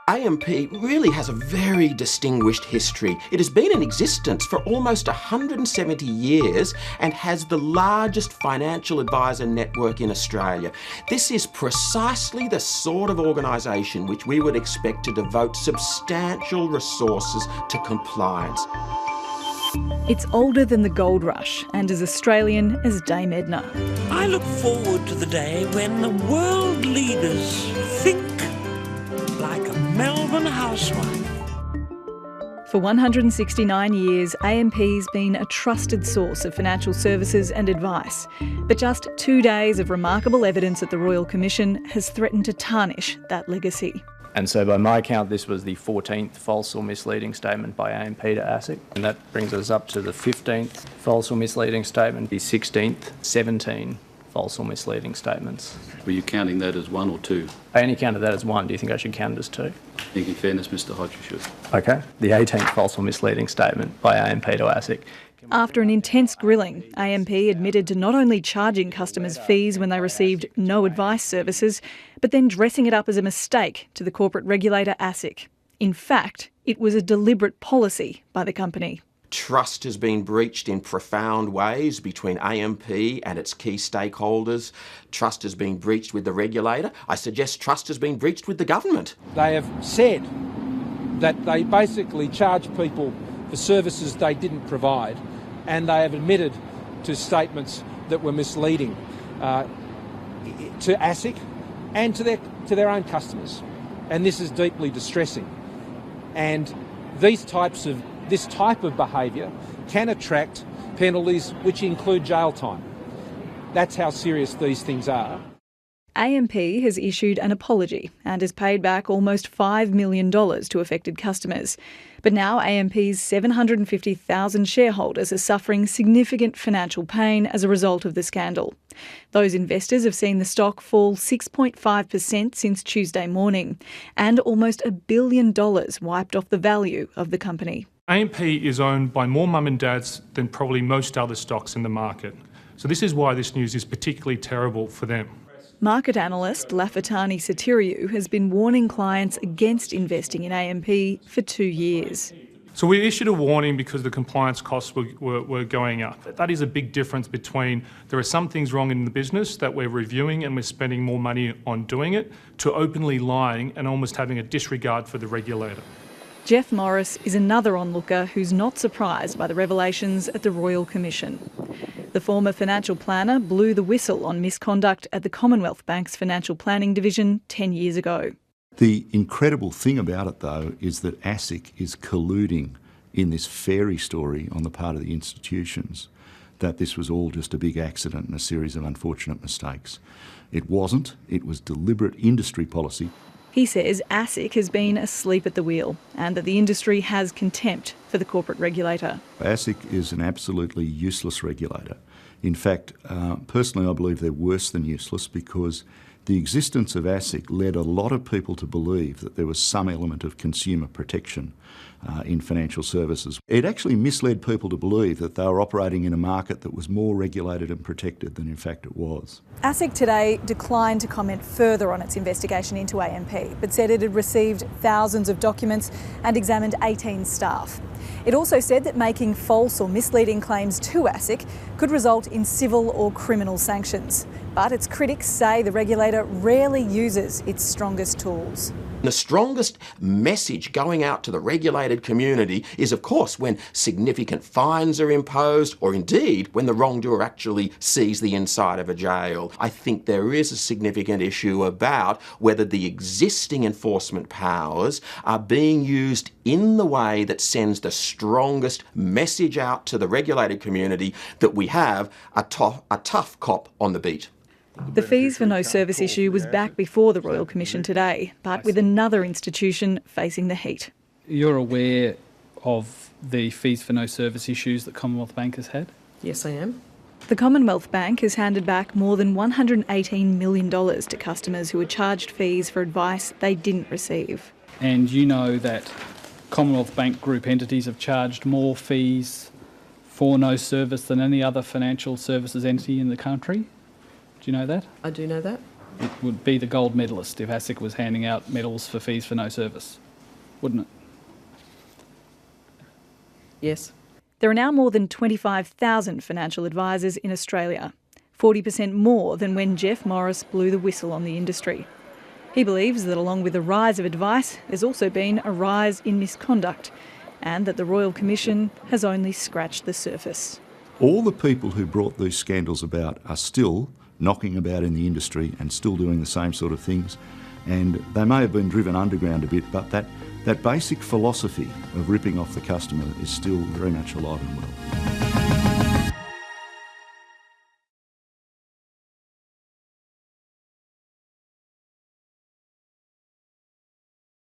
AMP really has a very distinguished history. It has been in existence for almost 170 years and has the largest financial advisor network in Australia. This is precisely the sort of organisation which we would expect to devote substantial resources to compliance. It's older than the gold rush and as Australian as Dame Edna. I look forward to the day when the world leaders think like a Melbourne housewife. For 169 years, AMP's been a trusted source of financial services and advice. But just 2 days of remarkable evidence at the Royal Commission has threatened to tarnish that legacy. And so by my count, this was the 14th false or misleading statement by AMP to ASIC. And that brings us up to the 15th false or misleading statement, the 16th, 17 false or misleading statements. Were you counting that as one or two? I only counted that as one. Do you think I should count it as two? I think in fairness, Mr Hodge, you should. Okay. The 18th false or misleading statement by AMP to ASIC. After an intense grilling, AMP admitted to not only charging customers fees when they received no advice services, but then dressing it up as a mistake to the corporate regulator ASIC. In fact, it was a deliberate policy by the company. Trust has been breached in profound ways between AMP and its key stakeholders. Trust has been breached with the regulator. I suggest trust has been breached with the government. They have said that they basically charge people for services they didn't provide, and they have admitted to statements that were misleading to ASIC and to their own customers. And this is deeply distressing. And this type of behaviour can attract penalties which include jail time. That's how serious these things are. AMP has issued an apology and has paid back almost $5 million to affected customers. But now AMP's 750,000 shareholders are suffering significant financial pain as a result of the scandal. Those investors have seen the stock fall 6.5% since Tuesday morning, and almost $1 billion wiped off the value of the company. AMP is owned by more mum and dads than probably most other stocks in the market. So this is why this news is particularly terrible for them. Market analyst Lafitani Satiriou has been warning clients against investing in AMP for 2 years. So we issued a warning because the compliance costs were going up. That is a big difference between there are some things wrong in the business that we're reviewing and we're spending more money on doing it, to openly lying and almost having a disregard for the regulator. Jeff Morris is another onlooker who's not surprised by the revelations at the Royal Commission. The former financial planner blew the whistle on misconduct at the Commonwealth Bank's financial planning division 10 years ago. The incredible thing about it, though, is that ASIC is colluding in this fairy story on the part of the institutions that this was all just a big accident and a series of unfortunate mistakes. It wasn't. It was deliberate industry policy. He says ASIC has been asleep at the wheel and that the industry has contempt for the corporate regulator. ASIC is an absolutely useless regulator. In fact, personally I believe they're worse than useless, because the existence of ASIC led a lot of people to believe that there was some element of consumer protection in financial services. It actually misled people to believe that they were operating in a market that was more regulated and protected than in fact it was. ASIC today declined to comment further on its investigation into AMP, but said it had received thousands of documents and examined 18 staff. It also said that making false or misleading claims to ASIC could result in civil or criminal sanctions. But its critics say the regulator rarely uses its strongest tools. The strongest message going out to the regulated community is, of course, when significant fines are imposed, or indeed when the wrongdoer actually sees the inside of a jail. I think there is a significant issue about whether the existing enforcement powers are being used in the way that sends the strongest message out to the regulated community that we have a tough cop on the beat. The fees for no service issue was back before the Royal Commission today, but with another institution facing the heat. You're aware of the fees for no service issues that Commonwealth Bank has had? Yes, I am. The Commonwealth Bank has handed back more than $118 million to customers who were charged fees for advice they didn't receive. And you know that Commonwealth Bank group entities have charged more fees for no service than any other financial services entity in the country? Do you know that? I do know that. it would be the gold medalist if ASIC was handing out medals for fees for no service, wouldn't it? Yes. There are now more than 25,000 financial advisors in Australia, 40% more than when Jeff Morris blew the whistle on the industry. He believes that along with the rise of advice, there's also been a rise in misconduct, and that the Royal Commission has only scratched the surface. All the people who brought these scandals about are still knocking about in the industry and still doing the same sort of things. And they may have been driven underground a bit, but that basic philosophy of ripping off the customer is still very much alive and well.